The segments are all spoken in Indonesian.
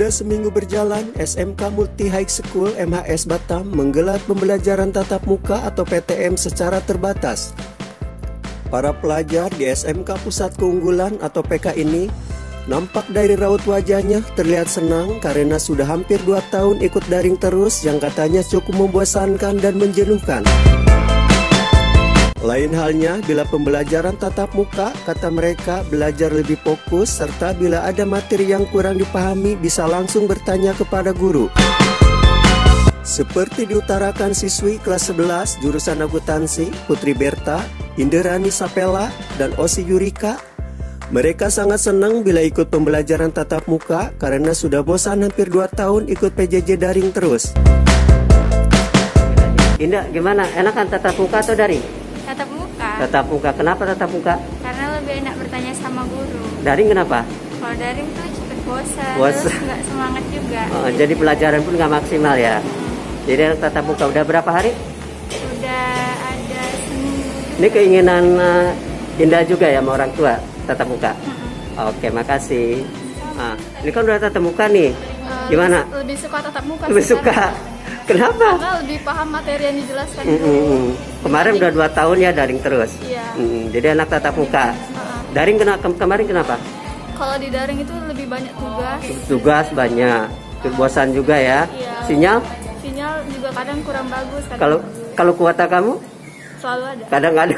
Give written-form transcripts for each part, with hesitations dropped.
Sudah seminggu berjalan, SMK Multi High School MHS Batam menggelar pembelajaran tatap muka atau PTM secara terbatas. Para pelajar di SMK Pusat Keunggulan atau PK ini nampak dari raut wajahnya terlihat senang karena sudah hampir 2 tahun ikut daring terus yang katanya cukup membosankan dan menjenuhkan. Lain halnya bila pembelajaran tatap muka, kata mereka belajar lebih fokus serta bila ada materi yang kurang dipahami bisa langsung bertanya kepada guru. Seperti diutarakan siswi kelas 11 jurusan akuntansi Putri Berta, Inderani Sapela, dan Osi Yurika, mereka sangat senang bila ikut pembelajaran tatap muka karena sudah bosan hampir 2 tahun ikut PJJ daring terus. Indah, gimana? Enakan tatap muka atau daring? Tatap muka. Tatap muka. Kenapa tatap muka? Karena lebih enak bertanya sama guru. Daring kenapa? Kalau daring tuh cepet bosan, Bosan. terus nggak semangat juga. Oh, jadi pelajaran pun nggak maksimal ya? Jadi tatap muka udah berapa hari? Udah ada seminggu. Ini keinginan Indah juga ya sama orang tua tatap muka? Oke, makasih. Ini kan udah tatap muka nih. Gimana? Lebih suka tatap muka. Lebih suka? Kenapa? Karena lebih paham materi yang dijelaskan. Kemarin udah 2 tahun ya daring terus. Iya. Jadi anak tatap muka. Daring kemarin kenapa? Kalau di daring itu lebih banyak tugas. Tugas banyak. Bosan juga ya. Iya. Sinyal juga kadang kurang bagus. Kalau kuota kamu? Selalu ada. Kadang nggak ada.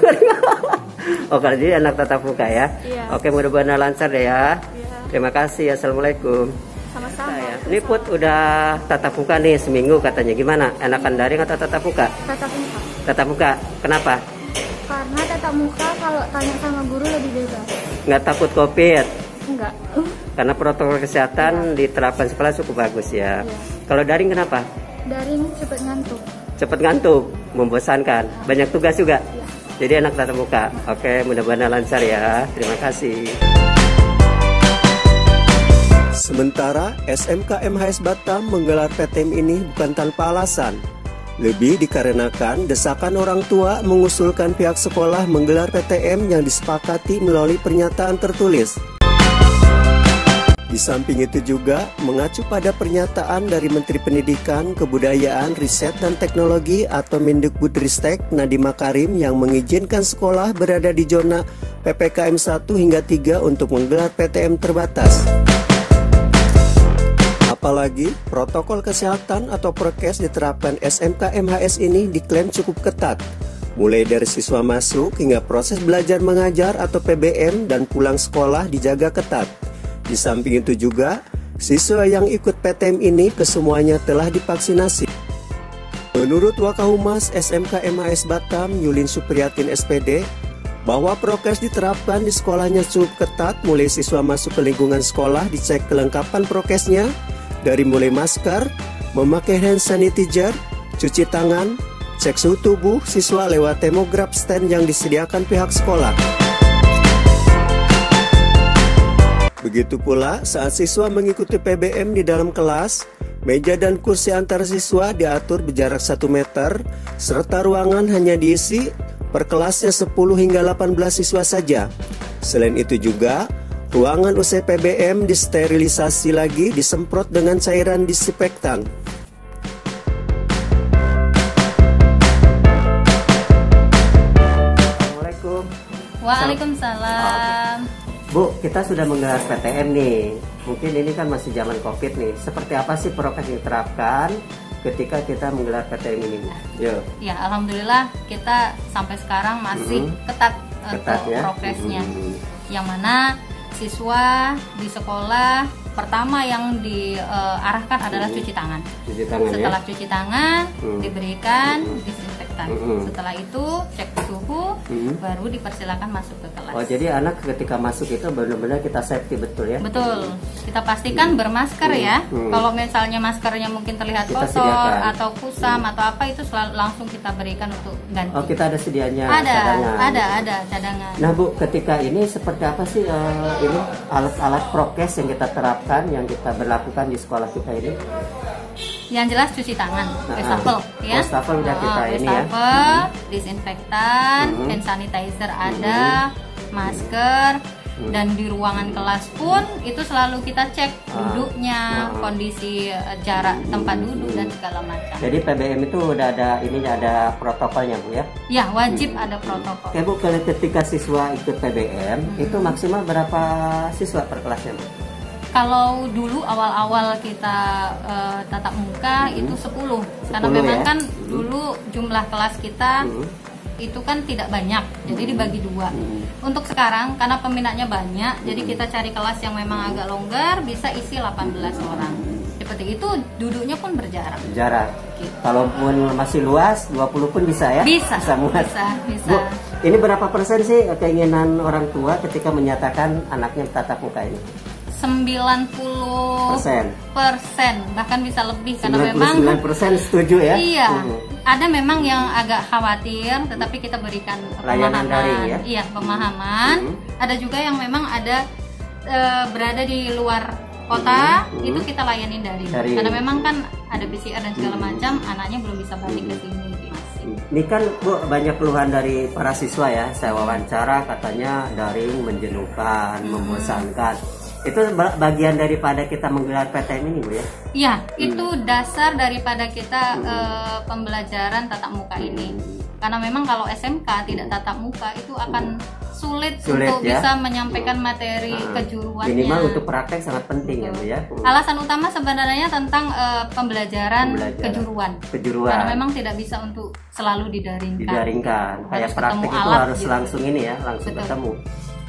Oh, kalau jadi anak tatap muka ya. Iya. Oke, mudah-mudahan lancar deh ya. Iya. Terima kasih. Assalamualaikum. Sama-sama. Ini Put udah tatap muka nih seminggu katanya. Gimana? Enakan daring atau tatap muka? Tatap muka. Tatap muka. Kenapa? Karena tatap muka kalau tanya sama guru lebih bebas. Nggak takut COVID? Enggak. Karena protokol kesehatan diterapkan sekolah cukup bagus ya. Kalau daring kenapa? Daring cepet ngantuk. Cepet ngantuk, membosankan. Banyak tugas juga. Ya. Jadi anak tatap muka. Oke, mudah-mudahan lancar ya. Terima kasih. Sementara SMK MHS Batam menggelar PTM ini bukan tanpa alasan. Lebih dikarenakan desakan orang tua mengusulkan pihak sekolah menggelar PTM yang disepakati melalui pernyataan tertulis. Di samping itu juga mengacu pada pernyataan dari Menteri Pendidikan, Kebudayaan, Riset dan Teknologi atau Mendikbudristek Nadiem Makarim yang mengizinkan sekolah berada di zona PPKM 1 hingga 3 untuk menggelar PTM terbatas. Apalagi protokol kesehatan atau prokes diterapkan SMK MHS ini diklaim cukup ketat. Mulai dari siswa masuk hingga proses belajar mengajar atau PBM dan pulang sekolah dijaga ketat. Di samping itu juga, siswa yang ikut PTM ini kesemuanya telah divaksinasi. Menurut Wakahumas SMK MHS Batam, Yulin Supriyatin SPD, bahwa prokes diterapkan di sekolahnya cukup ketat mulai siswa masuk ke lingkungan sekolah dicek kelengkapan prokesnya, dari mulai masker, memakai hand sanitizer, cuci tangan, cek suhu tubuh siswa lewat termograf stand yang disediakan pihak sekolah. Begitu pula saat siswa mengikuti PBM di dalam kelas, meja dan kursi antar siswa diatur berjarak 1 meter, serta ruangan hanya diisi per kelasnya 10 hingga 18 siswa saja. Selain itu juga, ruangan usai PBM disterilisasi lagi disemprot dengan cairan disinfektan. Assalamualaikum. Waalaikumsalam. Bu, kita sudah menggelar PTM nih. Mungkin ini kan masih zaman COVID nih. Seperti apa sih prokes yang diterapkan ketika kita menggelar PTM ini, Bu? Yo. Ya, alhamdulillah kita sampai sekarang masih ketat untuk ya? prokesnya. Yang mana siswa di sekolah pertama yang diarahkan adalah cuci tangan. Cuci tangan. Setelah ya? cuci tangan diberikan disinfektan. Setelah itu cek suhu, baru dipersilakan masuk ke kelas. Oh, jadi anak ketika masuk itu benar-benar kita safety betul ya? Betul. Kita pastikan bermasker ya. Kalau misalnya maskernya mungkin terlihat Kita kotor sediakan. atau kusam atau apa, itu langsung kita berikan untuk ganti. Oh, kita ada sedianya Ada cadangan. cadangan. Nah, Bu, ketika ini seperti apa sih ini alat-alat prokes yang kita terapkan, yang kita berlakukan di sekolah kita ini? Yang jelas cuci tangan, wastafel ya. Wastafel udah kita ini ya. Wastafel, disinfektan, hand sanitizer ada, masker. Dan di ruangan kelas pun itu selalu kita cek duduknya, kondisi jarak tempat duduk dan segala macam. Jadi PBM itu udah ada ada protokolnya Bu ya? Ya, wajib ada protokol. Oke Bu, kalau ketika siswa ikut PBM itu maksimal berapa siswa per kelasnya Bu? Kalau dulu awal-awal kita tatap muka itu 10. Karena memang kan dulu jumlah kelas kita itu kan tidak banyak, jadi dibagi 2. Untuk sekarang karena peminatnya banyak, jadi kita cari kelas yang memang agak longgar, bisa isi 18 orang. Seperti itu, duduknya pun berjarak. Jarak. Gitu. Kalaupun masih luas, 20 pun bisa ya? Bisa muat. Bisa. Bu, ini berapa persen sih keinginan orang tua ketika menyatakan anaknya tatap muka ini? 90%, bahkan bisa lebih, karena 99% setuju ya? Iya, ada memang yang agak khawatir, tetapi kita berikan layanan daring, ya? Iya, pemahaman. Ada juga yang memang ada berada di luar kota, itu kita layanin daring. Karena memang kan ada PCR dan segala macam, anaknya belum bisa balik ke sini. Ini kan Bu, banyak keluhan dari para siswa ya, saya wawancara katanya daring menjenuhkan, membosankan. Itu bagian daripada kita menggelar PTM ini Bu ya? Iya, itu dasar daripada kita pembelajaran tatap muka ini. Karena memang kalau SMK tidak tatap muka itu akan sulit untuk ya? Bisa menyampaikan materi kejuruannya. Minimal untuk praktek sangat penting ya Bu ya? Alasan utama sebenarnya tentang pembelajaran kejuruan. Karena memang tidak bisa untuk selalu didaringkan. Kayak praktek itu harus gitu. Langsung ini ya, langsung ketemu.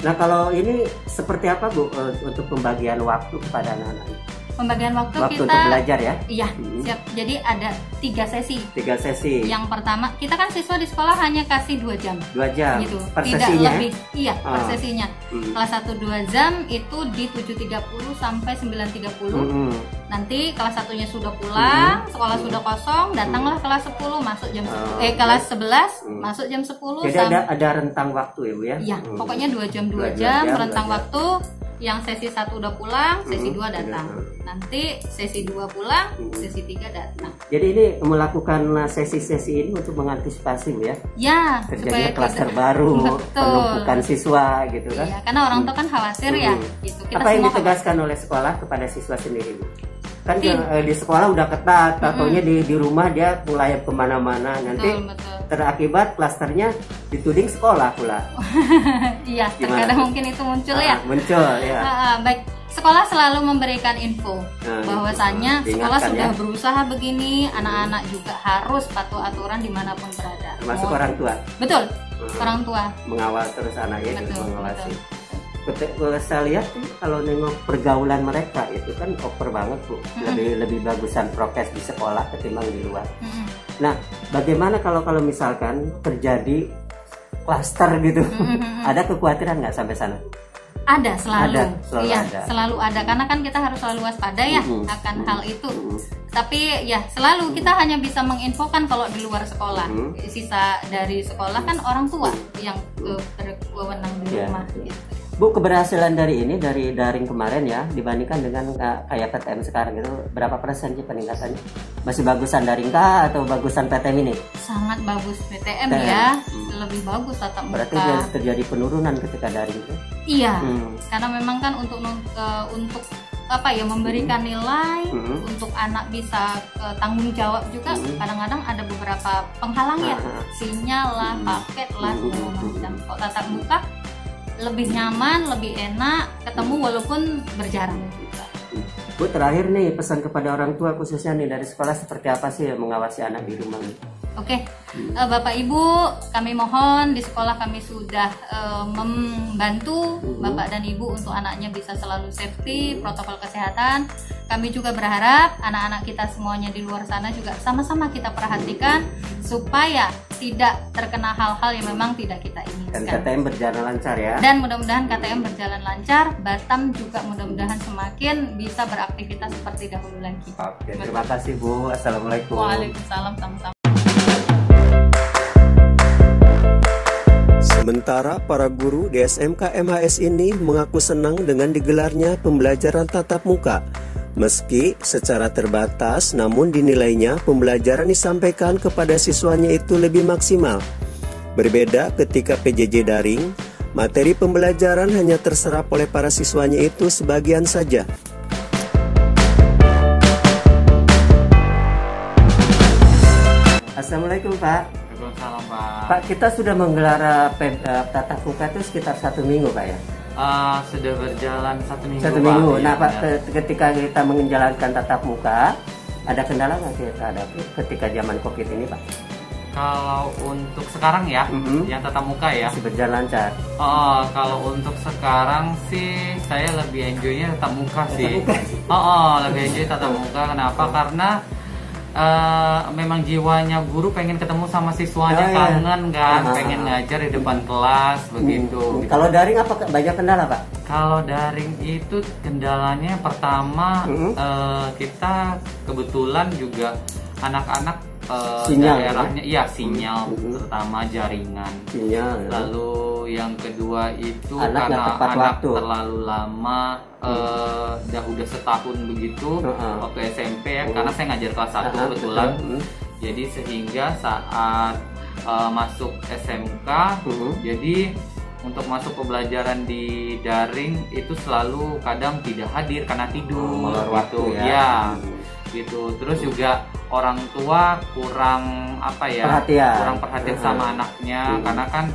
Nah kalau ini seperti apa Bu untuk pembagian waktu kepada anak-anak? Pembagian waktu kita untuk belajar ya? Iya, siap. Jadi ada 3 sesi. 3 sesi. Yang pertama, kita kan siswa di sekolah hanya kasih 2 jam. 2 jam. Gitu. Per tidak sesinya? Lebih. Iya, per sesinya. Kelas 1 2 jam itu di 7.30 sampai 9.30. Nanti kelas 1-nya sudah pulang, sekolah sudah kosong, datanglah kelas 10 masuk jam kelas 11 masuk jam 10. Jadi ada rentang waktu ya Bu ya? Iya, pokoknya 2 jam rentang waktu. Yang sesi 1 udah pulang, sesi 2 datang. Nanti sesi 2 pulang, sesi 3 datang. Jadi ini melakukan sesi-sesi ini untuk mengantisipasi Bu ya? Ya, terjadinya klaster baru, penumpukan siswa gitu kan? Iya, karena orang tua kan khawatir ya. Gitu. Apa yang ditegaskan oleh sekolah kepada siswa sendiri Bu? Kan di sekolah udah ketat, tatonya di rumah dia mulai kemana-mana, nanti terakibat klasternya dituding sekolah pula. Iya, terkadang mungkin itu muncul ya. Muncul ya. Baik, sekolah selalu memberikan info bahwasannya sekolah sudah berusaha begini, anak-anak juga harus patuh aturan dimanapun berada. Termasuk orang tua. Betul, orang tua. Mengawal terus anak ya, mengawasi. Saya lihat kalau nengok pergaulan mereka itu kan over banget Bu, lebih bagusan prokes di sekolah ketimbang di luar. Nah, bagaimana kalau misalkan terjadi klaster gitu, ada kekhawatiran nggak sampai sana? Ada, selalu ada. Selalu ada, karena kan kita harus selalu waspada ya akan hal itu. Tapi ya selalu kita hanya bisa menginfokan kalau di luar sekolah. Sisa dari sekolah kan orang tua yang berwenang di rumah. Gitu. Bu, keberhasilan dari daring kemarin ya dibandingkan dengan kayak PTM sekarang itu berapa persen sih peningkatannya? Masih bagusan daring kah atau bagusan PTM ini? Sangat bagus PTM ya, lebih bagus tatap muka. Berarti terjadi penurunan ketika daring itu? Iya, karena memang kan untuk apa ya, memberikan nilai untuk anak bisa tanggung jawab juga. Kadang-kadang ada beberapa penghalang ya, sinyal lah, paket lah, segala macam. Kok tatap muka lebih nyaman, lebih enak, ketemu walaupun berjarak juga. Bu, terakhir nih pesan kepada orang tua khususnya nih dari sekolah seperti apa sih mengawasi anak di rumah nih? Oke, Bapak Ibu, kami mohon di sekolah kami sudah membantu Bapak dan Ibu untuk anaknya bisa selalu safety, protokol kesehatan. Kami juga berharap anak-anak kita semuanya di luar sana juga sama-sama kita perhatikan supaya tidak terkena hal-hal yang memang tidak kita inginkan. Dan KTM berjalan lancar ya. Dan mudah-mudahan KTM berjalan lancar, Batam juga mudah-mudahan semakin bisa beraktivitas seperti dahulu lagi. Oke, terima kasih Bu. Assalamualaikum. Waalaikumsalam, sama-sama. Sementara para guru di SMK MHS ini mengaku senang dengan digelarnya pembelajaran tatap muka. Meski secara terbatas, namun dinilainya pembelajaran disampaikan kepada siswanya itu lebih maksimal. Berbeda ketika PJJ daring, Materi pembelajaran hanya terserap oleh para siswanya itu sebagian saja. Assalamualaikum Pak. Waalaikumsalam Pak. Pak, kita sudah menggelar tatap muka itu sekitar 1 minggu Pak ya? Sudah berjalan 1 minggu. 1 minggu. Pak. Nah Ya, Pak, ketika kita menjalankan tatap muka, ada kendala nggak kita hadapi ketika zaman COVID ini Pak? Kalau untuk sekarang ya, yang tatap muka ya. Masih berjalan lancar. Kalau untuk sekarang sih saya lebih enjoynya tatap muka sih. Lebih enjoy tatap muka. Kenapa? Karena memang jiwanya guru pengen ketemu sama siswanya, kangen kan, pengen ngajar di depan kelas begitu. Kalau daring apa banyak kendala Pak? Kalau daring itu kendalanya pertama kita kebetulan juga anak-anak sinyal daerahnya, iya sinyal, terutama jaringan. Sinyal. Lalu yang kedua itu Anak karena tepat anak waktu. terlalu lama, udah setahun begitu waktu SMP ya, karena saya ngajar kelas 1 kebetulan. Jadi sehingga saat masuk SMK, jadi untuk masuk pembelajaran di daring itu selalu kadang tidak hadir karena tidur gitu ya. Gitu. Terus juga orang tua kurang perhatian sama anaknya karena kan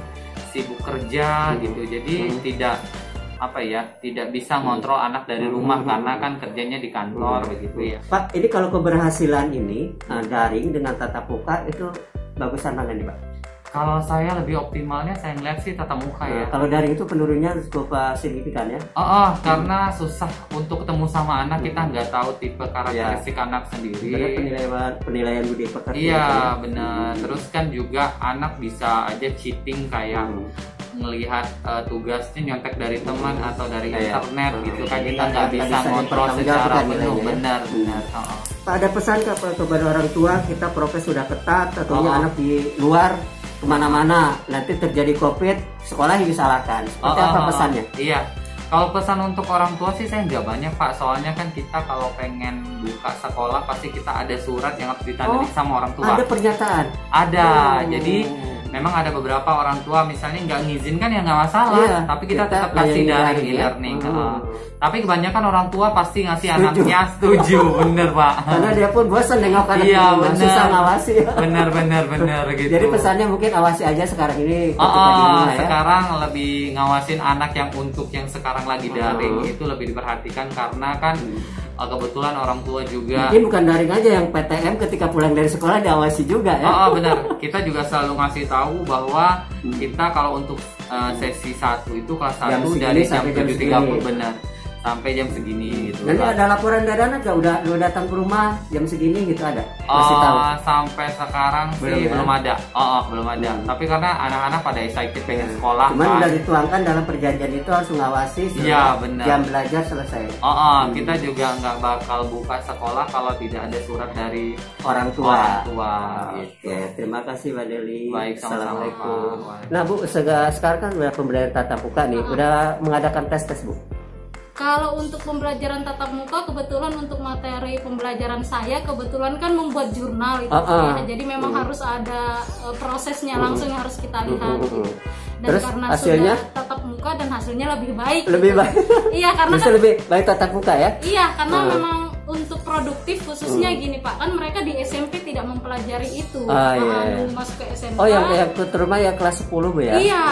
sibuk kerja gitu. Jadi tidak bisa ngontrol anak dari rumah karena kan kerjanya di kantor begitu ya. Pak, ini kalau keberhasilan ini daring dengan tatap muka itu bagusan mana nih Pak? Kalau saya lebih optimalnya saya ngeliat sih tatap muka ya. Kalau daring itu penurunnya cukup signifikan ya? Karena susah untuk ketemu sama anak, kita nggak tahu tipe karakteristik anak sendiri. Penilaian budi pekerti. Iya benar. Terus kan juga anak bisa aja cheating kayak ngelihat tugasnya nyontek dari teman atau dari internet gitu kan, kita nggak bisa ngontrol secara penuh. Benar. Pak, ada pesan kepada orang tua, kita prokes sudah ketat, tentunya anak di luar kemana-mana nanti terjadi COVID, sekolah disalahkan. Seperti apa pesannya? Iya, kalau pesan untuk orang tua sih saya nggak banyak Pak, soalnya kan kita kalau pengen buka sekolah pasti kita ada surat yang harus ditandai sama orang tua. Ada pernyataan? Ada, jadi memang ada beberapa orang tua misalnya nggak ngizinkan ya nggak masalah, tapi kita tetap kasih daring e-learning. Tapi kebanyakan orang tua pasti ngasih anaknya setuju, bener Pak. Karena dia pun bosan nengok anaknya, susah ngawasi. Bener gitu. Jadi pesannya mungkin awasi aja sekarang ini. Sekarang lebih ngawasin anak yang untuk yang sekarang lagi daring itu lebih diperhatikan karena kan kebetulan orang tua juga. Mungkin bukan daring aja, yang PTM ketika pulang dari sekolah diawasi juga ya. Benar. Kita juga selalu ngasih tahu bahwa kita kalau untuk sesi 1 itu kelas 1 dari jam 7.30 benar sampai jam segini gitu. Nanti ada laporan dadakan nggak? Udah datang ke rumah jam segini gitu ada? Masih tahu? Sampai sekarang sih belum ada. Belum ada. Tapi karena anak-anak pada excited pengen sekolah. Cuman udah dituangkan dalam perjanjian itu harus mengawasi jam belajar selesai. Kita juga nggak bakal buka sekolah kalau tidak ada surat dari orang tua. Gitu. Oke, terima kasih Mbak Deli. Baik, Assalamualaikum. Nah Bu, sekarang kan udah pembelajaran tatap muka nih, udah mengadakan tes Bu. Kalau untuk pembelajaran tatap muka, kebetulan untuk materi pembelajaran saya kebetulan kan membuat jurnal itu ya. Jadi memang harus ada prosesnya langsung yang harus kita lihat. Dan terus karena hasilnya sudah tatap muka dan hasilnya lebih baik. Iya, karena kan lebih baik tatap muka ya. Iya, karena memang untuk produktif khususnya gini Pak, kan mereka di SMP tidak mempelajari itu. Masuk ke SMP. Yang terutama yang kelas 10 Bu ya. Iya,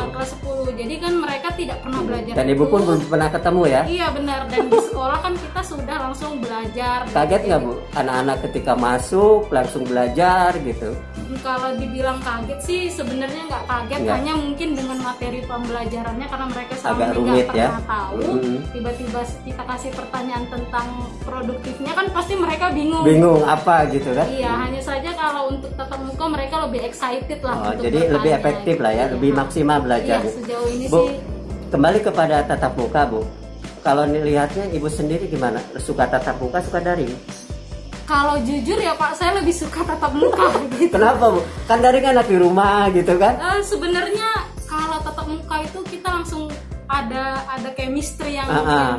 kelas 10. Jadi kan mereka tidak pernah belajar. Dan Ibu pun belum pernah ketemu ya. Iya benar, dan di sekolah kan kita sudah langsung belajar. Kaget nggak Bu, anak-anak ketika masuk langsung belajar gitu? Kalau dibilang kaget sih sebenarnya nggak kaget, hanya mungkin dengan materi pembelajarannya karena mereka selama ini nggak pernah tahu. Tiba-tiba kita kasih pertanyaan tentang produktifnya kan pasti mereka bingung. Bingung apa gitu kan? Iya, hanya saja kalau untuk tatap muka mereka lebih excited lah. Jadi lebih efektif lah ya, lebih maksimal belajar. Iya, sejauh ini Bu, sih. Kembali kepada tatap muka Bu. Kalau lihatnya Ibu sendiri gimana? Suka tatap muka, suka daring? Kalau jujur ya Pak, saya lebih suka tatap muka gitu. Kenapa Bu? Kan daring anak di rumah gitu kan? Sebenarnya kalau tatap muka itu kita langsung ada chemistry yang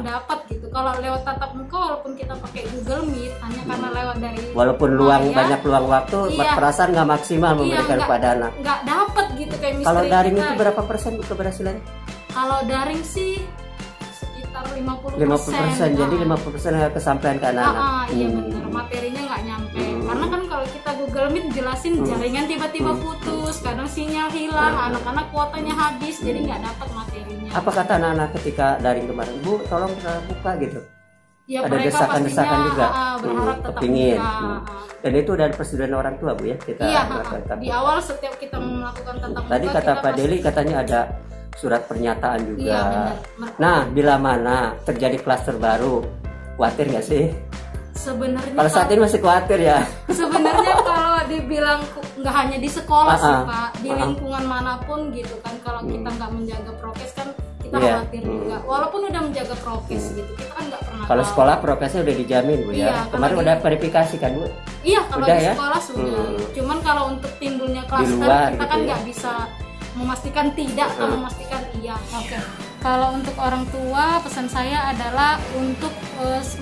dapat gitu. Kalau lewat tatap muka walaupun kita pakai Google Meet hanya karena lewat dari walaupun banyak luang waktu, perasaan nggak maksimal memberikan kepada anak. Nggak dapat gitu chemistry. Kalau daring kita. itu berapa persen keberhasilannya? Kalau daring sih sekitar 50%. 50%, jadi 50% kesampaian ke anak-anak. Iya benar, materinya nggak nyampe. Karena kan kalau kita Google Meet jelasin jaringan tiba-tiba putus, kadang sinyal hilang, anak-anak kuotanya habis, jadi nggak dapat materinya. Apa kata anak-anak ketika daring kemarin? Bu, tolong buka gitu. Ya, ada desakan-desakan juga. Berharap tetap kepingin. buka. Dan itu dari persetujuan orang tua, Bu ya? Kita di awal setiap kita melakukan tatap muka. Tadi kata Pak Deli katanya ada surat pernyataan juga. Iya, benar. Nah, bila mana terjadi klaster baru, khawatir nggak sih? Sebenarnya kalau saat ini masih khawatir ya. Sebenarnya kalau dibilang nggak hanya di sekolah sih Pak, di lingkungan manapun gitu kan, kalau kita nggak menjaga prokes kan kita khawatir juga. Walaupun udah menjaga prokes gitu, kita kan nggak pernah. Kalau sekolah prokesnya udah dijamin Bu ya. Kemarin udah verifikasi kan Bu? Iya, kalau udah, di sekolah sudah. Cuman kalau untuk timbulnya klaster kita kan nggak bisa memastikan tidak atau memastikan iya. Oke. Kalau untuk orang tua, pesan saya adalah untuk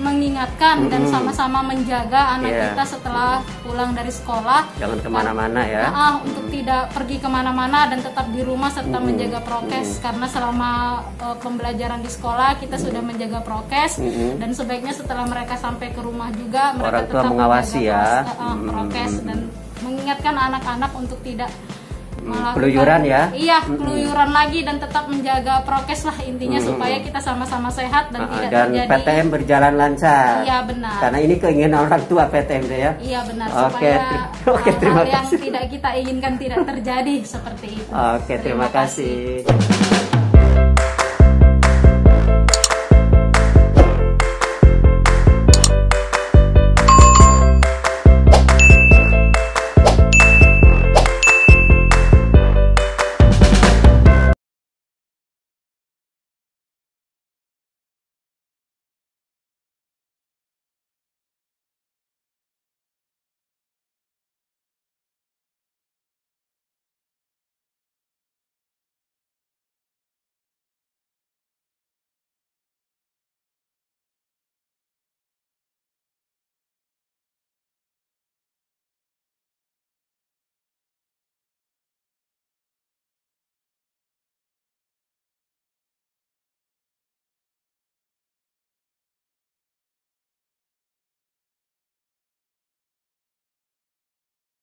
mengingatkan dan sama-sama menjaga anak kita setelah pulang dari sekolah. Jangan kemana-mana ya. Untuk tidak pergi kemana-mana dan tetap di rumah serta menjaga prokes. Karena selama pembelajaran di sekolah kita sudah menjaga prokes dan sebaiknya setelah mereka sampai ke rumah juga mereka orang tua tetap mengawasi ya. Prokes dan mengingatkan anak-anak untuk tidak keluyuran ya. Iya, keluyuran lagi dan tetap menjaga prokes lah intinya supaya kita sama-sama sehat dan tidak dan terjadi. PTM berjalan lancar. Iya benar. Karena ini keinginan orang tua PTM ya. Iya benar. Oke, supaya hal-hal yang tidak kita inginkan tidak terjadi seperti itu. Oke, terima kasih.